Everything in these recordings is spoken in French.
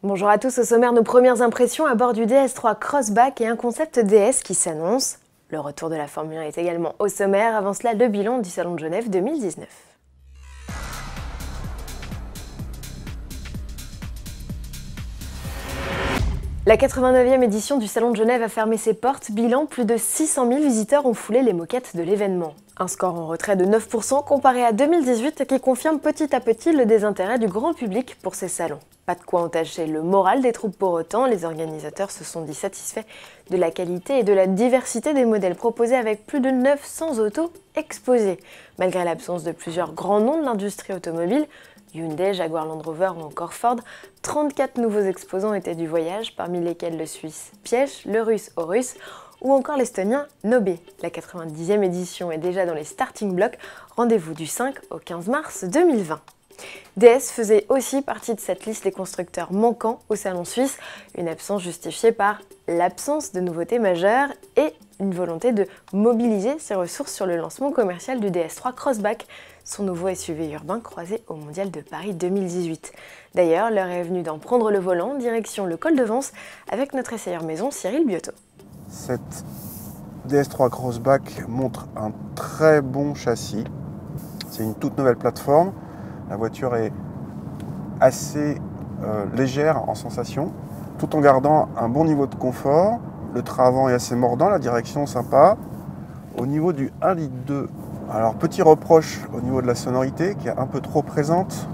Bonjour à tous, au sommaire nos premières impressions à bord du DS3 Crossback et un concept DS qui s'annonce. Le retour de la Formule 1 est également au sommaire, avant cela le bilan du Salon de Genève 2019. La 89e édition du Salon de Genève a fermé ses portes, bilan, plus de 600 000 visiteurs ont foulé les moquettes de l'événement. Un score en retrait de 9% comparé à 2018 qui confirme petit à petit le désintérêt du grand public pour ces salons. Pas de quoi entacher le moral des troupes pour autant, les organisateurs se sont dit satisfaits de la qualité et de la diversité des modèles proposés avec plus de 900 autos exposées. Malgré l'absence de plusieurs grands noms de l'industrie automobile, Hyundai, Jaguar Land Rover ou encore Ford, 34 nouveaux exposants étaient du voyage, parmi lesquels le Suisse Piëch, le Russe Horus ou encore l'Estonien Nobé. La 90e édition est déjà dans les starting blocks, rendez-vous du 5 au 15 mars 2020. DS faisait aussi partie de cette liste des constructeurs manquants au salon suisse, une absence justifiée par l'absence de nouveautés majeures et une volonté de mobiliser ses ressources sur le lancement commercial du DS3 Crossback, son nouveau SUV urbain croisé au Mondial de Paris 2018. D'ailleurs, l'heure est venue d'en prendre le volant, direction le col de Vence, avec notre essayeur maison Cyril Biotto. Cette DS3 Crossback montre un très bon châssis. C'est une toute nouvelle plateforme. La voiture est assez légère en sensation, tout en gardant un bon niveau de confort. Le train avant est assez mordant, la direction sympa. Au niveau du 1,2 litre, alors petit reproche au niveau de la sonorité qui est un peu trop présente.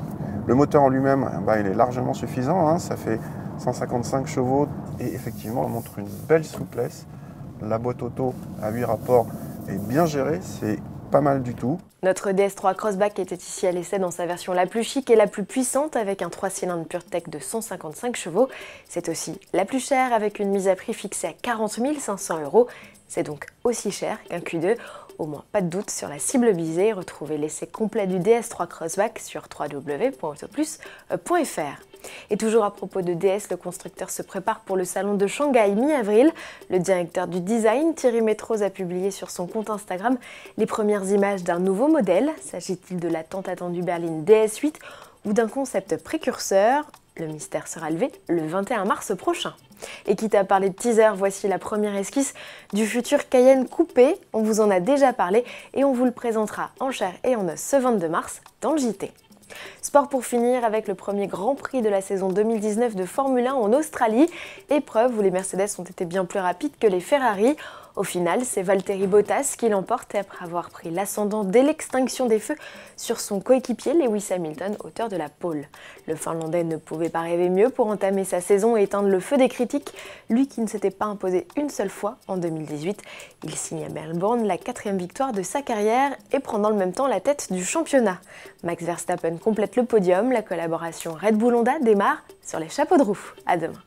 Le moteur en lui-même, il est largement suffisant, ça fait 155 chevaux et effectivement on montre une belle souplesse. La boîte auto à 8 rapports est bien gérée, c'est pas mal du tout. Notre DS3 Crossback était ici à l'essai dans sa version la plus chic et la plus puissante avec un 3 cylindres PureTech de 155 chevaux. C'est aussi la plus chère avec une mise à prix fixée à 40 500 €. C'est donc aussi cher qu'un Q2. Au moins pas de doute sur la cible visée. Retrouvez l'essai complet du DS3 Crossback sur www.autoplus.fr. Et toujours à propos de DS, le constructeur se prépare pour le salon de Shanghai mi-avril. Le directeur du design, Thierry Métroz, a publié sur son compte Instagram les premières images d'un nouveau modèle. S'agit-il de la tant attendue berline DS8 ou d'un concept précurseur? Le mystère sera levé le 21 mars prochain. Et quitte à parler de teaser, voici la première esquisse du futur Cayenne coupé. On vous en a déjà parlé et on vous le présentera en chair et en os ce 22 mars dans le JT. Sport pour finir avec le premier Grand Prix de la saison 2019 de Formule 1 en Australie, épreuve où les Mercedes ont été bien plus rapides que les Ferrari. Au final, c'est Valtteri Bottas qui l'emporte après avoir pris l'ascendant dès l'extinction des feux sur son coéquipier Lewis Hamilton, auteur de la pole. Le Finlandais ne pouvait pas rêver mieux pour entamer sa saison et éteindre le feu des critiques, lui qui ne s'était pas imposé une seule fois en 2018. Il signe à Melbourne la 4e victoire de sa carrière et prend dans le même temps la tête du championnat. Max Verstappen complète le podium, la collaboration Red Bull Honda démarre sur les chapeaux de roue. À demain.